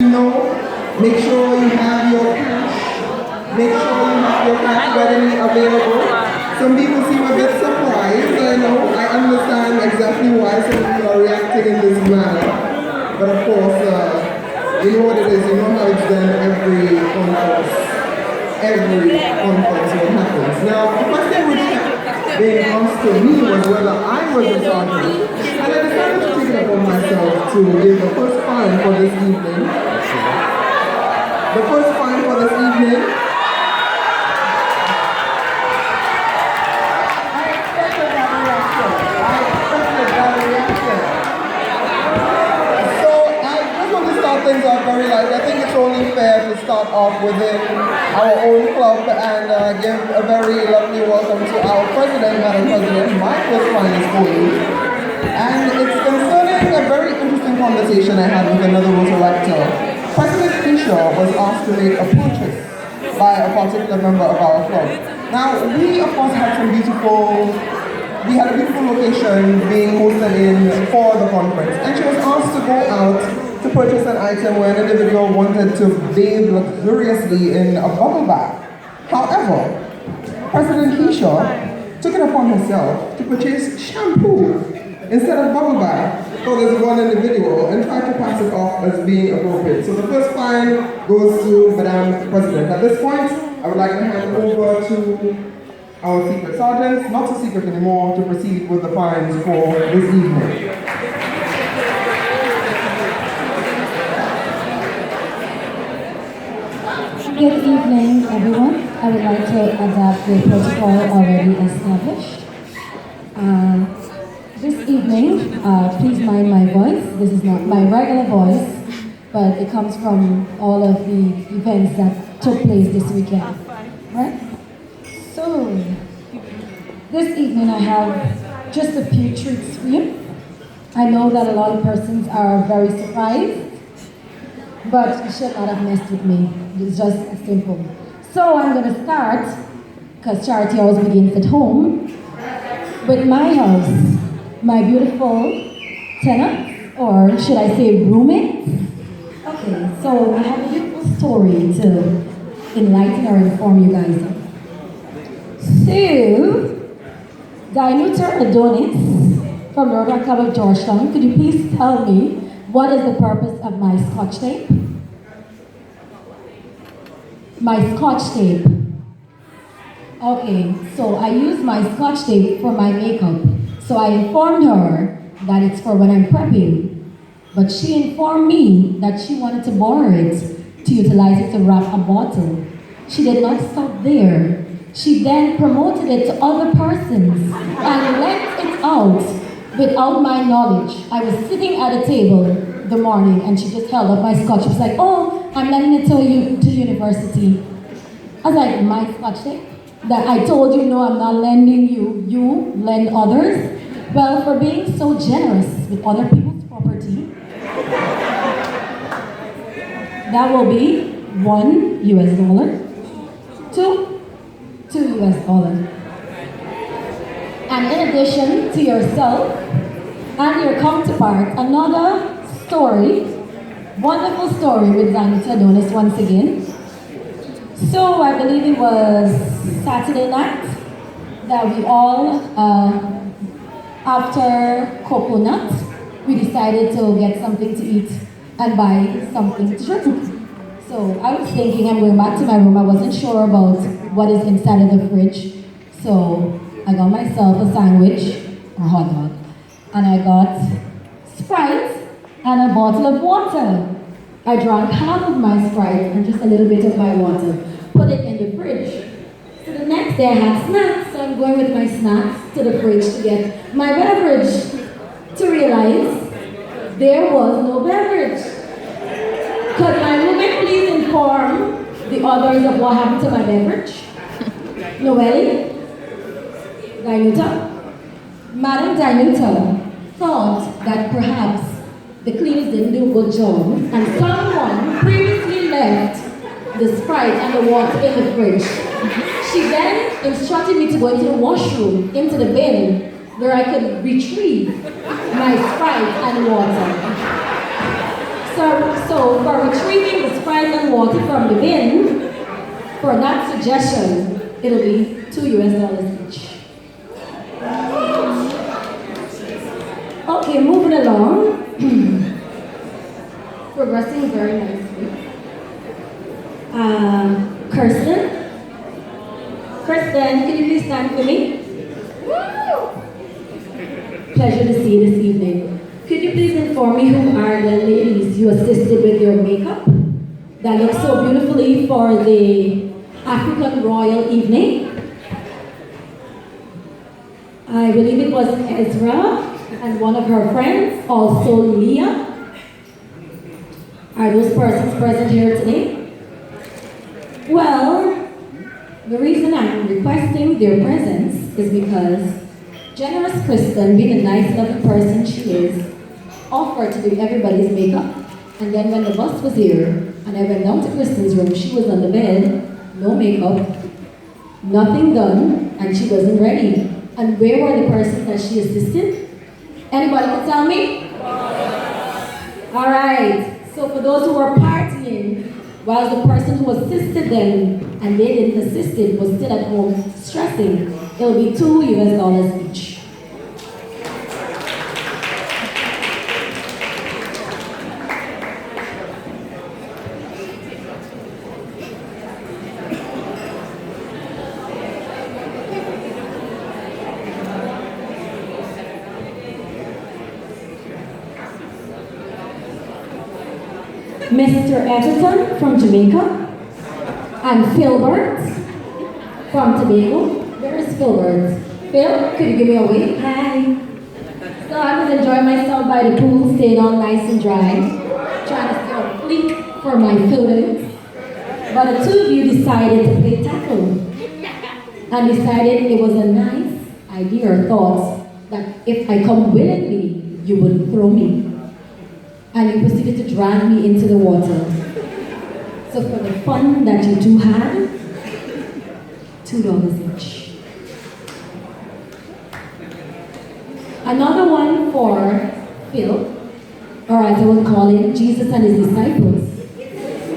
Make sure you have your cash. Make sure you have your cash readily available. Some people seem a bit surprised. I know, I understand exactly why some people are reacting in this manner. But of course, you know what it is. You know how it's done every conference. Every conference what happens. Now, the first thing which being asked to me was whether I was a sergeant. And I decided to take it upon myself to give the first fine for this evening. The first fine for this evening. I expected that reaction. So I just want to start things off very light. I think it's only fair to start off within our own club and give a very lovely welcome to our president, Madam President. My first fine is for you. And it's concerning a very interesting conversation I had with another rotaract. President Keisha was asked to make a purchase by a particular member of our club. Now, we of course had a beautiful location being hosted in for the conference. And she was asked to go out to purchase an item where an individual wanted to bathe luxuriously in a bubble bath. However, President Keisha took it upon herself to purchase shampoo instead of bubble bath for this one individual and tried to pass it off as being appropriate. So the first fine goes to Madam President. At this point, I would like to hand over to our secret sergeants, not so secret anymore, to proceed with the fines for this evening. Good evening, everyone. I would like to adapt the protocol already established. This evening, please mind my voice. This is not my regular voice, but it comes from all of the events that took place this weekend. Right? So, this evening I have just a few treats for you. I know that a lot of persons are very surprised, but you should not have messed with me. It's just simple. So I'm going to start, because charity always begins at home, with my house. My beautiful tenants, or should I say roommates? Okay, so I have a beautiful story to enlighten or inform you guys of. So, Diluter Adonis from the Rotaract Club of Georgetown, could you please tell me what is the purpose of my scotch tape? My scotch tape. Okay, so I use my scotch tape for my makeup. So I informed her that it's for when I'm prepping, but she informed me that she wanted to borrow it to utilize it to wrap a bottle. She did not stop there. She then promoted it to other persons and lent it out without my knowledge. I was sitting at a table the morning and she just held up my scotch. She was like, "Oh, I'm lending it to university." I was like, "My scotch tape? That I told you, no, I'm not lending you, you lend others." Well, for being so generous with other people's property, that will be $1, two $2. And in addition to yourself and your counterpart, another story, wonderful story with Zanita Adonis once again. So I believe it was Saturday night that we all, after coconut, we decided to get something to eat and buy something to drink. So I was thinking I'm going back to my room. I wasn't sure about what is inside of the fridge. So I got myself a sandwich, or hot dog, and I got Sprite and a bottle of water. I drank half of my Sprite and just a little bit of my water, put it in the fridge. So the next day I had snacks, so I'm going with my snacks to the fridge to get my beverage, to realize there was no beverage. Could my roommate please inform the others of what happened to my beverage? Noelle? Diluta? Madam Diluta thought that perhaps the cleaners didn't do a good job and someone previously left the Sprite and the water in the fridge. She then instructed me to go into the washroom, into the bin, where I could retrieve my Sprite and water. So for retrieving the Sprite and water from the bin, for that suggestion, it'll be $2 each. Okay, moving along. Progressing very nicely. Kirsten, can you please stand for me? Woo! Pleasure to see you this evening. Could you please inform me who are the ladies you assisted with your makeup that look so beautifully for the African Royal evening? I believe it was Ezra and one of her friends, also Leah. Are those persons present here today? Well, the reason I'm requesting their presence is because generous Kristen, being the nice, loving person she is, offered to do everybody's makeup. And then when the bus was here, and I went down to Kristen's room, she was on the bed, no makeup, nothing done, and she wasn't ready. And where were the persons that she assisted? Anybody can tell me? All right. So for those who were partying, while the person who assisted them and they didn't assist it was still at home stressing, it'll be $2 each. Mr. Everton from Jamaica, and Philbert from Tobago. Where is Philbert? Phil, could you give me a wave? Hi. So I was enjoying myself by the pool, staying all nice and dry, trying to stay on fleek for my photos. But the two of you decided to play tackle, and decided it was a nice idea or thought that if I come willingly, you would throw me. And you proceeded to drag me into the water. So for the fun that you two had, $2 each. Another one for Phil, or as I would call it, Jesus and his disciples.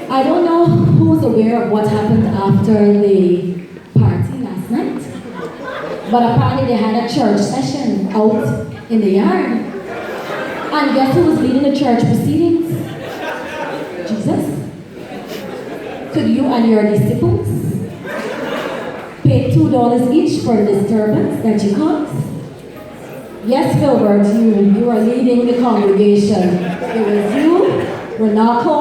I don't know who's aware of what happened after the party last night, but apparently they had a church session out in the yard. And guess who was leading the church proceedings? Jesus. Could you and your disciples pay $2 each for the disturbance that you caused? Yes, Filbert, you are leading the congregation. It was you, Renako.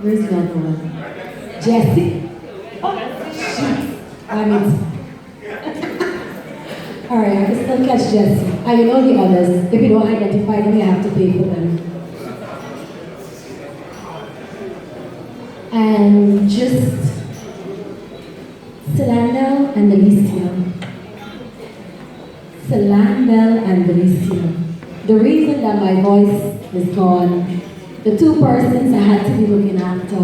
Where's the other one? Jesse. Oh, shit. I mean, all right, I can still catch Jesse. And you know the others. If you don't identify them, you have to pay for them. And just Salandel and Delicia. Salandel and Delicia. The reason that my voice is gone, the two persons I had to be looking after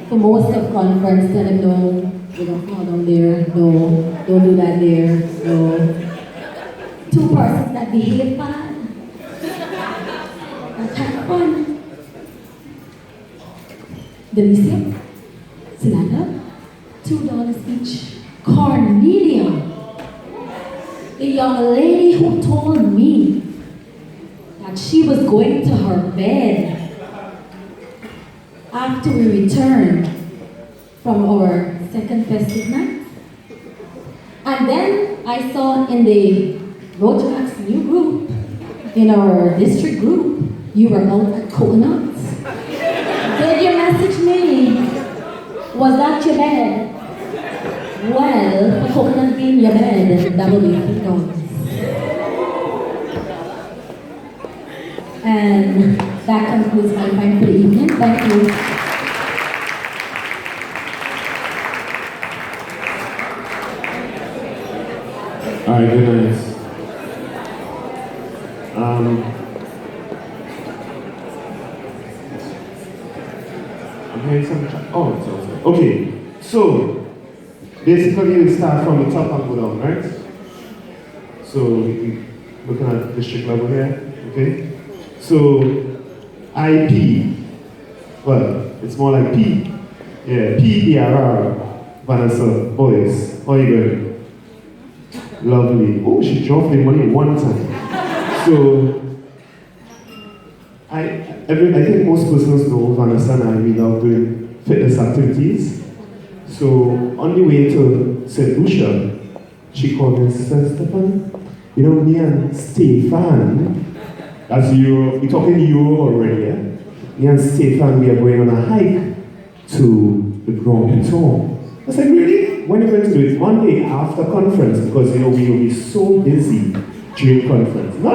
for most of conference, telling them, no, you don't fall down there, no, don't do that there, no. Two persons that behave bad. That's kind of fun. Delicia, Silanda, $2 each. Cornelia, the young lady who told me that she was going to her bed after we returned from our second festive night. And then I saw in the Rotaract's new group, in our district group, you were out at Coconuts. Did you message me? Was that your bed? Well, the coconut being your bed, that will be $3. And that concludes my time for the evening. Thank you. All right, good night. I'm hearing some chat. Oh, it's okay. Okay, so basically you start from the top and go down, right? So we looking at district level here, okay? So IP. Well, it's more like P. Yeah, PBRR. Vanessa, boys, how you going? Lovely. Oh, she dropped the money one time. So, I think most persons know Vanessa and I, we love doing fitness activities. So, on the way to St. Lucia, she called me and said, Stefan, you know, me and Stefan, that's Euro, we're talking Euro already, yeah? Me and Stefan, we are going on a hike to the Grand Piton. I said, really? When are you going to do it? Monday after conference, because you know we will be so busy during conference. No.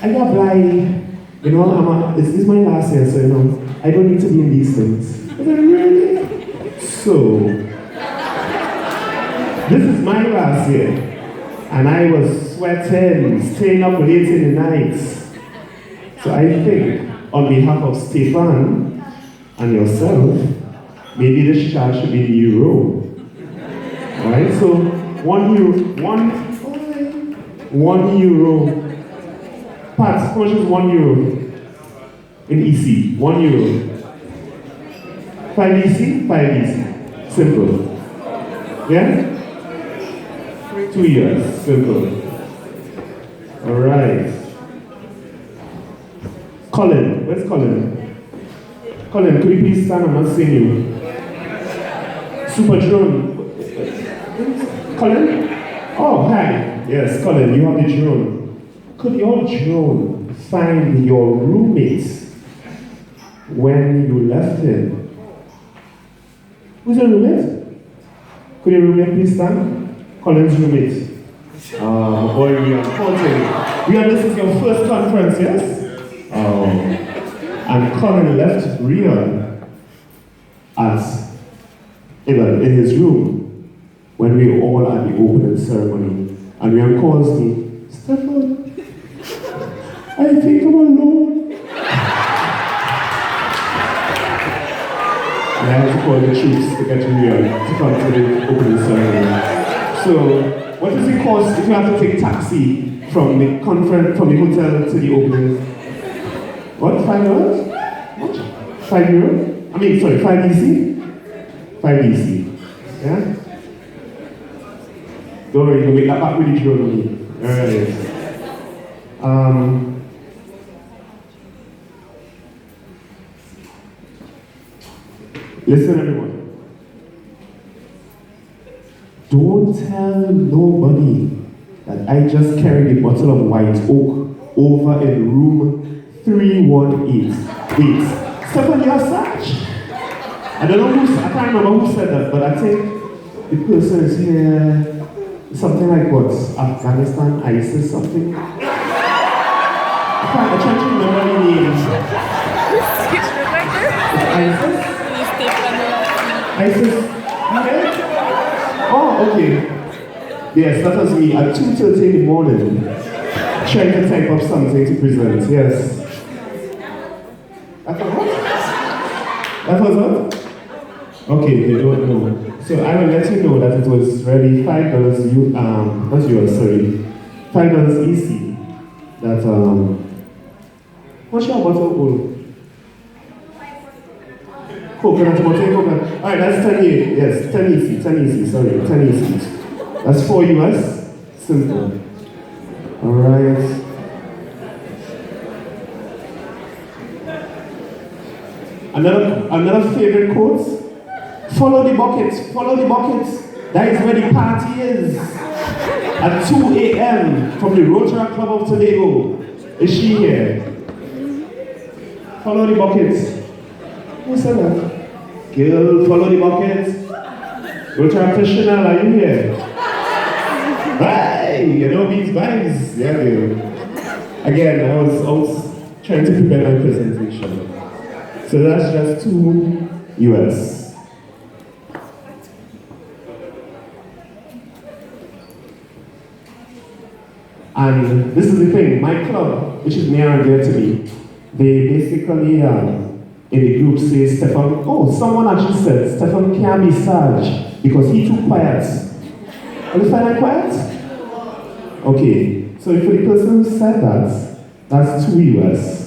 I got blind. You know, this is my last year, so you know, I don't need to be in these things. I said, really? So, this is my last year. And I was sweating, staying up late in the nights. So I think, on behalf of Stefan and yourself, maybe the charge should be Euro. Alright, so one euro. Pat, how much is €1 in EC? €1. 5 EC? 5 EC. Simple. Yeah? 2 years. Simple. Alright. Colin, where's Colin? Colin, could you please stand? I'm not seeing you. Super drone. Colin? Oh, hi. Yes, Colin, you have the drone. Could your drone find your roommates when you left him? Who's your roommate? Could your roommate please stand? Colin's roommate. Oh, boy, we are counting. This is your first conference, yes? Oh. And Colin left Rion in his room when we were all at the opening ceremony. And Rion calls me, Stefan, I think I'm alone. And I had to call the troops to get Rion to come to the opening ceremony. So, what does it cost if you have to take taxi from the conference, from the hotel to the opening? What, $5? What? €5? I mean, sorry, 5 EC? 5 EC. Yeah? Don't worry, you'll make that back really true on me. Alright. Listen, everyone. Don't tell nobody that I just carried a bottle of white oak over in room 318. Wait, Stefan, you're such? I don't know I can't remember who said that, but I think the person is here, something like what? Afghanistan, ISIS, something? I can't remember the names. ISIS? ISIS? Okay. Oh, okay. Yes, that was me at 2:30 in the morning, trying to type up something to present, yes. That was what? That was what? Okay, they don't know. So I will let you know that it was really $5 not yours, sorry. $5 EC. That what's your bottle hold? Coconut, coconut. Alright, that's 10 EC. Yes, 10 EC, 10 EC, sorry, 10 EC. That's 4 US. Simple. Alright. Another favorite quote. Follow the buckets, follow the buckets. That is where the party is. At 2 a.m. from the Rotaract Club of Tobago. Is she here? Follow the buckets. Who said that? Girl, follow the buckets. Rotaract Chanel, are you here? Hey, you know these vibes. Yeah, girl. Again, I was trying to prepare my presentation. So that's just 2 US. And this is the thing, my club, which is near and dear to me, they basically, in the group say, Stefan, someone actually said, Stefan can't be Sarge because he too quiet. Are you find that quiet? Okay, so for the person who said that, that's 2 US.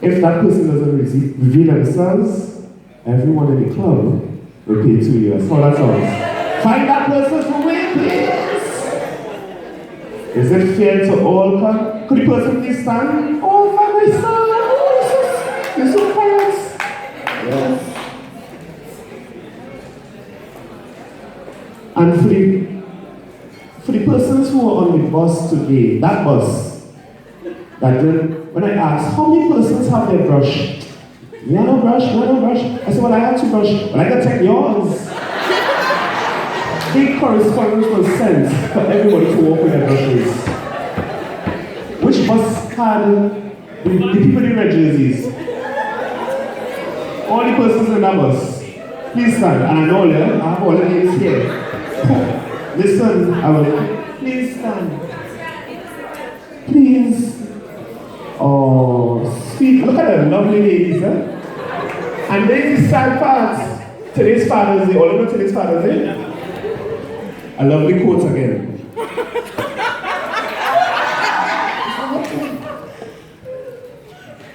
If that person doesn't reveal themselves, everyone in the club will pay 2 years. How that sounds? Find that person for me, please. Is it fair to all? Could the person please stand? Oh, my son! Oh, you're so quiet. Yes. And for the persons who are on the bus today, that bus, when I asked, how many persons have their brush? You have no brush, you have no brush. I said, well, I have to brush, but I can take yours. Big correspondence was sent for everybody to walk with their brushes. Which bus had the people in red jerseys? All the persons in that bus. Please stand. And I know I have all the names here. Listen, please stand. Please. Oh, sweet. Look at the lovely ladies, huh? And then the sad part. Today's Father's Day. All you know today's Father's Day? A lovely quote again.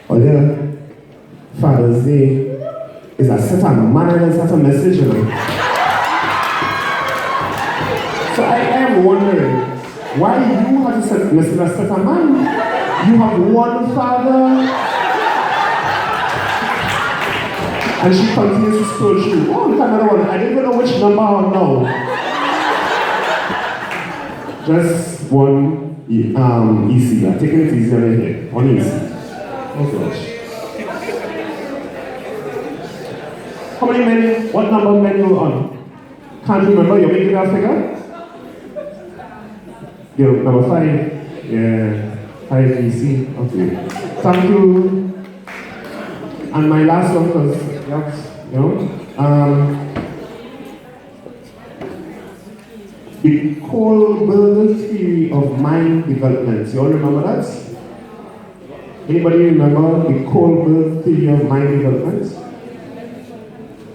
Oh yeah, Father's Day is a set of manner and set of message, you know. So I am wondering why you have to set message a set of man. You have one father, and she continues to scroll through. Oh, look at another one. I don't even know which number on now. Just one easy. I'm taking it easy right here. One easy. Oh gosh. How many men? What number of men you were on? Can't remember. You're making that figure? You're number 5. Yeah. 5 easy. Okay. Thank you. And my last one was, you know, the Kohlberg theory of mind development. You all remember that? Anybody remember the Kohlberg theory of mind development?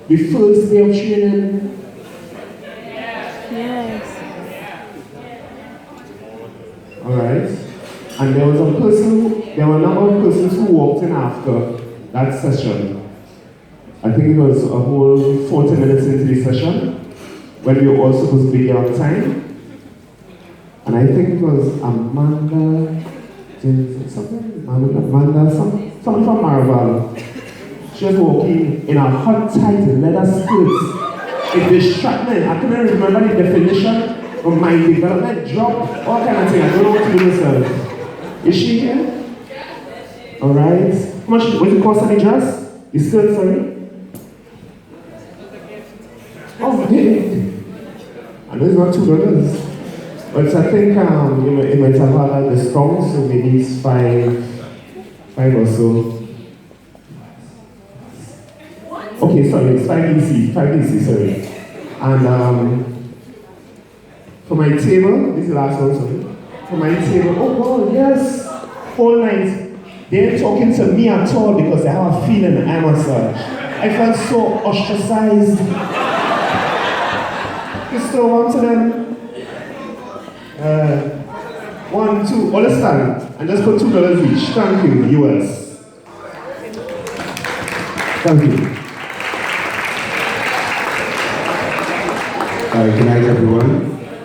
The first day of training? Yes. Alright. And there were a number of persons who walked in after that session. I think it was a whole 40 minutes into the session, when we were all supposed to be there on time. And I think it was Amanda, something from Marvel. She was walking in a hot, tight leather skirt. It distracted me. I couldn't remember the definition of my development, drop, all kind of thing. I don't know what to do myself. Is she here? Alright. How much was the cost of the dress? The skirt, sorry? Oh, okay. I know it's not $2. But I think it might have had a discount, so maybe it's five or so. Okay, sorry, it's 5 EC, sorry. And for my table, this is the last one, sorry. For my table, oh God, yes, whole night. They ain't talking to me at all because I have a feeling I'm a surge. I felt so ostracized. You still want to them? 1, 2, all stand and just put $2 each. Thank you, US. Thank you. Good night, everyone.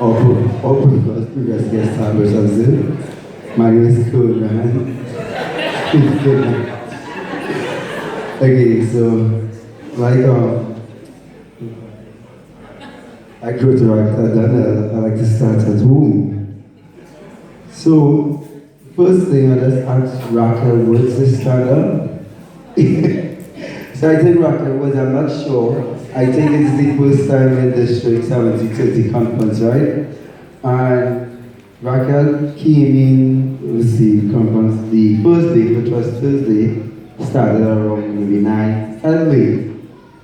Open first, previous guest members of Zoom. My name is Coleman. Good night. Okay, so, I go to rotaract and I like to start at home. So, first thing I just asked Raquel, what's the stand up? So I think Raquel was, I'm not sure. I think it's the first time in District 7030 conference, right? And Raquel came in, let's see, conference, the first day, which was Thursday, started around maybe 9, late.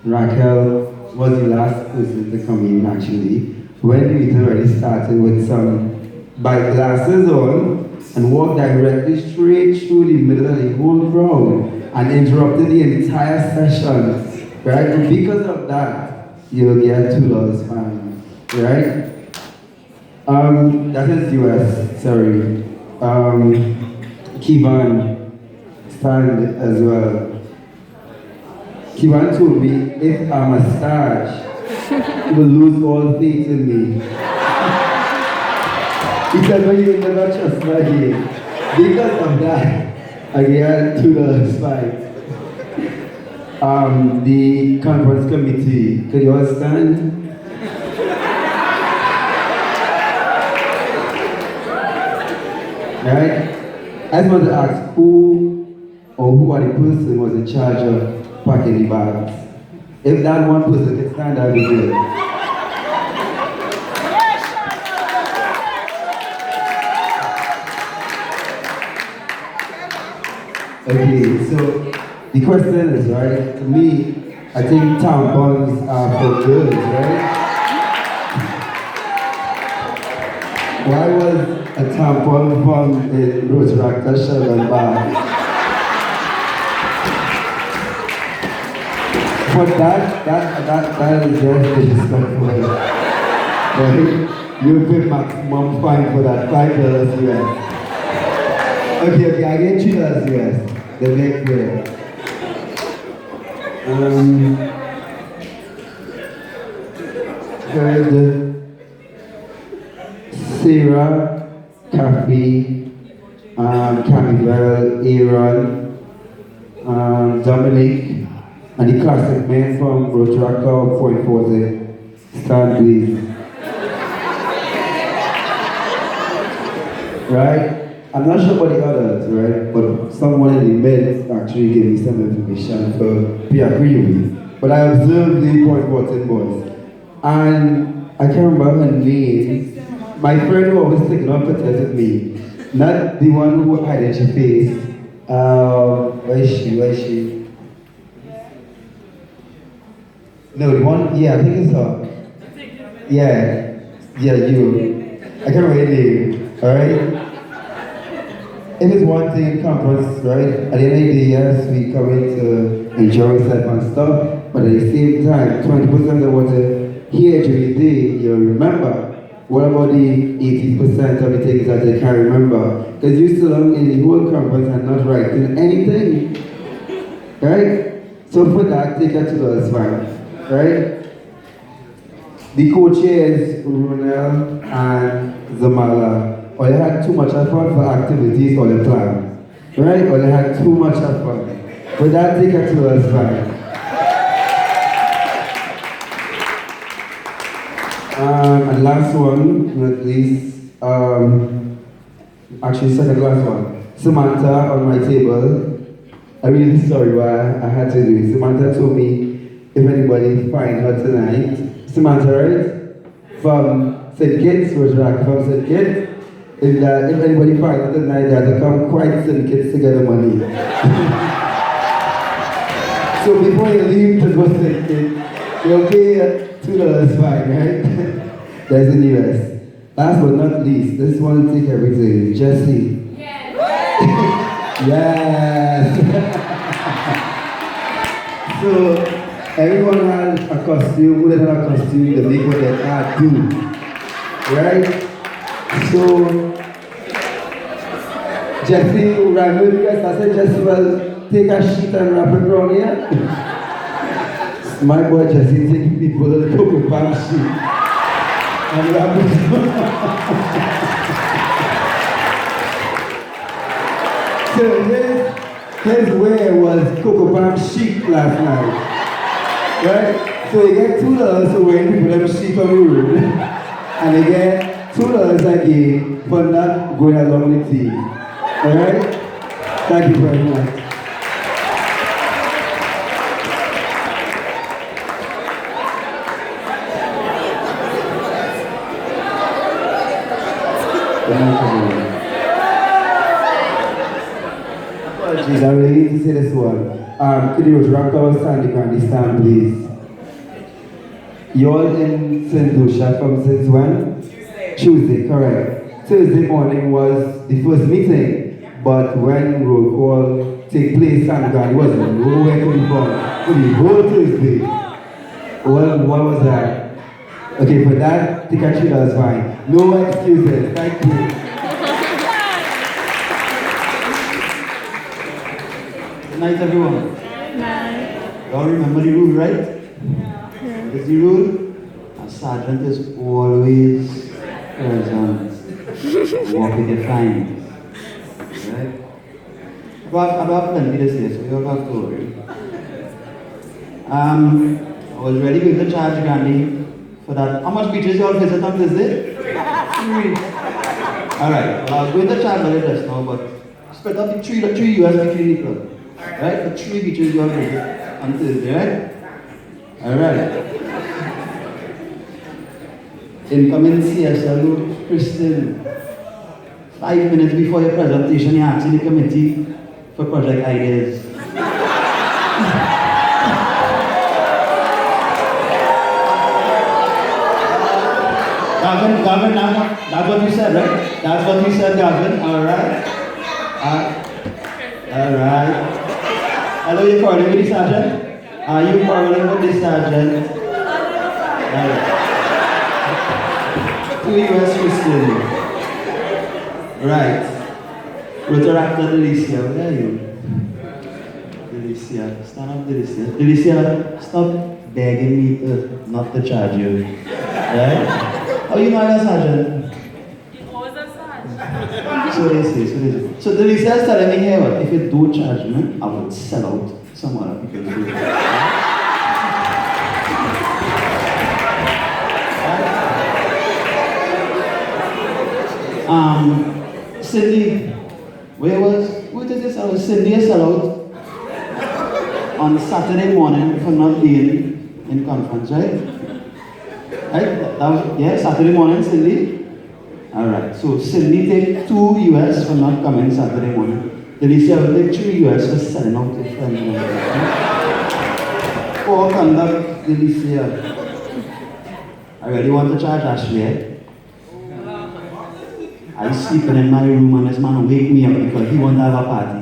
Raquel was the last person to come in actually. When the meeting already started with some bike glasses on and walked directly straight through the middle of the whole crowd and interrupted the entire session. Right? And because of that, you'll get $2 fine. Right? That is US, sorry. Keep on stand as well. Kiwan told me if I'm a starch, he will lose all faith in me. He said, no, you will never trust me again. Because of that, I get $2 fine. The conference committee, could you all stand? Right? I just want to ask who are the person was in charge of packing the bags? If that one person can stand, I'll be good. Okay, so the question is, right, to me, I think tampons are for girls, right? Why was a tampon from a rotaract shell and bag? But that is just disrespectful. Right? You pay maximum fine for that, $5 US. Okay, I get $3 US. The next way. Good. Sarah, Kathy, Camille, Aaron, Dominic, and the classic men from Rotaract Club, Point Forty. Stand please. Right? I'm not sure about the others, right? But someone in the meds actually gave me some information for be agree with me. But I observed the Point Forty boys. And I can't remember her name. My friend who always taking on pictures with me. Not the one who hid her face. Where is she? No, the one, yeah, I think it's her. Yeah, you. I can't remember her name, alright? It is one thing in conference, right? At the end of the day, yes, we come in to enjoy ourselves and stuff, but at the same time, 20% of what you hear during the day, you remember. What about the 80% of the things that you can't remember? Because you still in the whole conference and not writing anything, right? So for that, take it to us, fine, right? The co-chairs, Runel and Zamala, or they had too much effort for activities or the plan, right? Or they had too much effort. But that, take it to us, fine. And last one, not least, actually second last one. Samantha on my table. I'm really sorry why I had to do it. Samantha told me if anybody find her tonight. Samantha, right? From St. Kitts, Rotaract, from St. Kitts. If anybody find her tonight, they have to come quite St. Kitts to get the money. So before you leave to go St. Kitts, you'll pay $2 fine, right? That's in the US. Last but not least, this one take everything. Jesse. Yes. Yes. So everyone has a costume. Who doesn't have a costume? They make what they can't do. Right? So Jesse, right? Maybe guys, I said Jesse will take a sheet and wrap it around here. My boy Jesse taking people to the cocoa palm sheet. And wrap it. So his wear was cocoa palm sheet last night. Right? So you get $2 for wearing people them sheet on the road. And you get $2 again for not going along with tea. Alright? Thank you very much. Apologies, I really need to say this one. Could you wrap our standing on the stand, please? You're in St. Lucia from since when? Tuesday, correct. Thursday morning was the first meeting, but when roll call take place, and God wasn't nowhere to be found for the whole Thursday. Well, what was that? Okay, for that, take a $3 fine. No excuses, thank you. Good night, everyone. You all remember the rule, right? Yeah. Is the rule? A sergeant is always present. Walk with your fines. Right? I have plenty to say, so you don't have to worry. I was ready with the charge, Gandhi, for that. How much beaches you all visit on Thursday? 3. Alright, well, I was going to charge earlier just now, but spread out the 3 US between the club. Right? For 3 beaches you all visit on Thursday, right? Alright. Incoming CSLU, Kristen. 5 minutes before your presentation, you ask the committee for project ideas. Gavin, that's what you said, right? That's what you said, Gavin. Alright. Alright. Hello, you're quarreling with the sergeant? Are you quarreling with the sergeant? Alright. 2 US Christian. Right. Rotaract Delicia, where are you? Delicia, stand up, Delicia. Delicia, stop begging me not to charge you. Right? Oh, you know a sergeant? He was a sergeant. So they say. So Delicia is telling me here, if you don't charge me, I would sell out some other people to do it. Cindy, what did this? I was Cindy a sellout on Saturday morning for not being in conference, right? Right? That was, Saturday morning, Cindy. Alright, so Cindy take 2 US for not coming Saturday morning. Delicia will take 3 US for selling out to friends. Poor conduct, Delicia. I really want to charge Ashley, eh? I was sleeping in my room and this man wake me up because he wanted to have a party.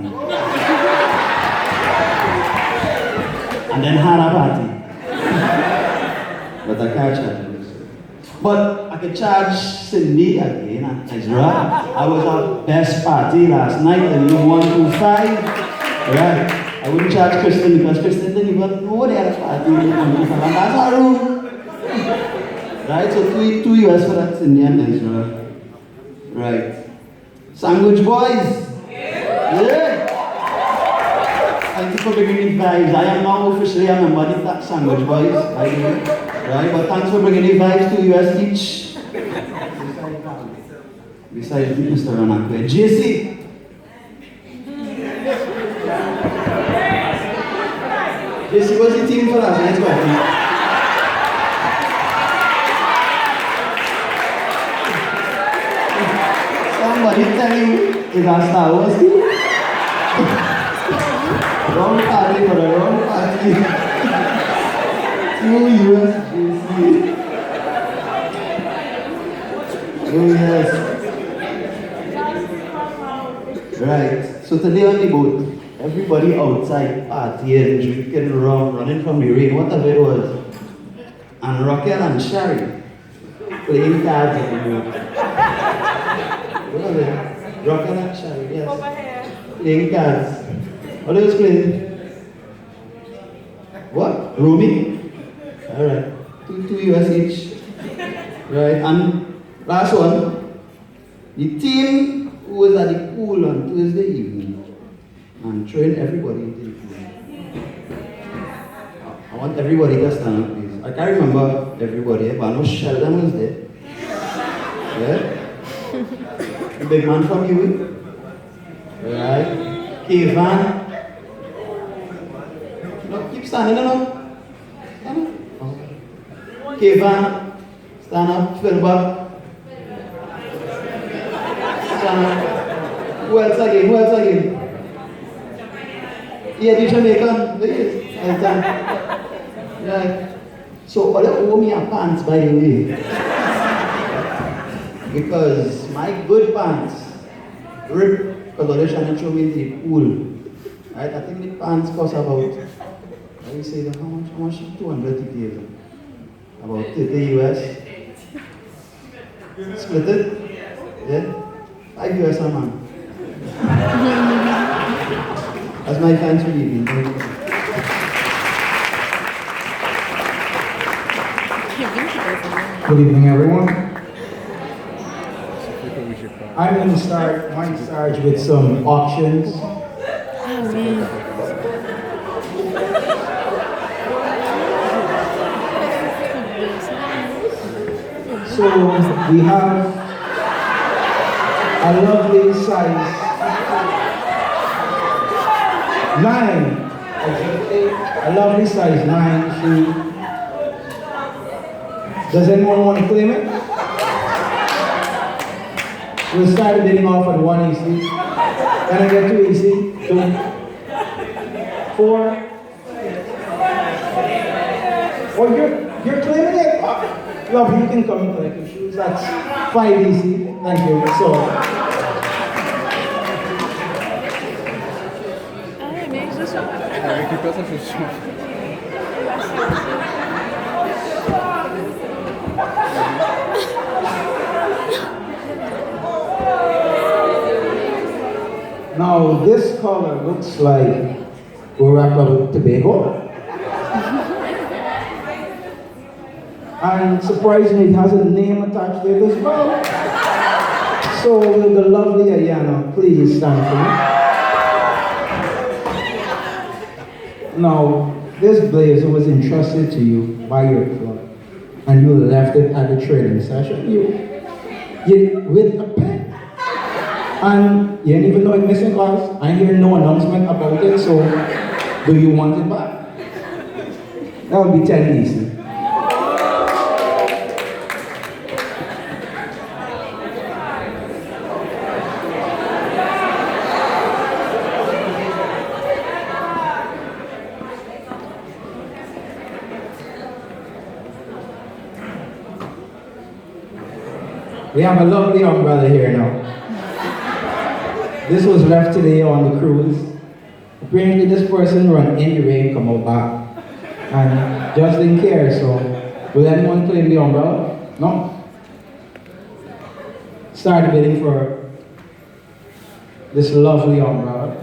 And then had a party. But I can't charge him. But I could charge Cindy again and Ezra. I was at best party last night and you 125. Right. I wouldn't charge Kristen because Kristen didn't even know they had a party. And that's our room. Right, so 2 US for that Cindy and Ezra. Right. Sandwich boys! Yeah! Thank you for bringing the vibes. I am now officially a member of that Sandwich boys. Right, but thanks for bringing the vibes, 2 US each. Besides Mr. Ranakwe. JC! JC, what's the team for us? Let's go. Somebody tell you it's a Star Wars team? Wrong party, brother, wrong party. 2 US JC. Oh yes. Right, so today on the boat, everybody outside partying, drinking rum, running from the rain, whatever it was. And Raquel and Sherry playing cards on the boat. What are they? Raquel and Sherry, yes. Over here. Playing cards. What are you playing? What? Romy? Alright. 2 US each. Right, and last one. The team who was at the pool on Tuesday evening and trained everybody into the pool. I want everybody to stand up, please. I can't remember everybody, but I know Sheldon was there. Yeah? The big man from you. Right? Kevan. No, keep standing up. Stand up. Oh. Kevan. Stand up. Philba. Who else again? Who else again? Yeah, the Jamaican. Right. So, all you owe me a pants, by the way. Because my good pants rip because they trying to throw me into the pool. Right? I think the pants cost about, how do you say that? How much? 200 TPs. About 30 US. Split it? Yeah? 5 US a man. That's my thanks for the evening. Thank you. Good evening, everyone. I'm going to start my charge with some options. So we have a lovely size 9. A lovely size 9 shoe. Does anyone want to claim it? We'll start bidding off at 1 EC. Can I get 2 EC? 2, 4. Oh, you're claiming it? Oh, lovely, you can come and collect your shoes. That's 5 EC. Thank you. So. Now this color looks like Rotaract Tobago. And surprisingly, it has a name attached to it as well. So will the lovely Ayana please stand for me? Now, this blazer was entrusted to you by your club, and you left it at the training session. You with a pen. And you didn't even know it missing class. I hear no announcement about it, so do you want it back? That would be 10 easy. We have a lovely umbrella here now. This was left today on the cruise. Apparently this person run in the rain, come out back. And just didn't care, so will anyone claim the umbrella? No? Start bidding for this lovely umbrella.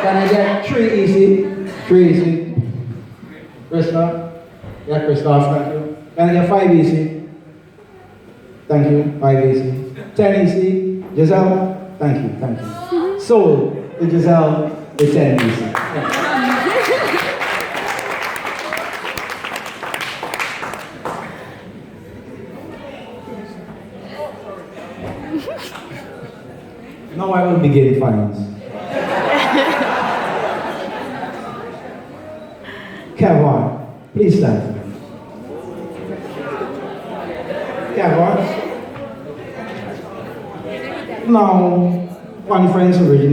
Can I get 3 easy? 3 easy. Krista? Yeah, Christoph, thank you. Can I get 5 easy? Thank you, 5 easy. 10 easy. Giselle? Thank you, thank you. So, the Giselle is 10 easy. Now I will begin fines. Kevin, please stand. Kevin. Now, conference originally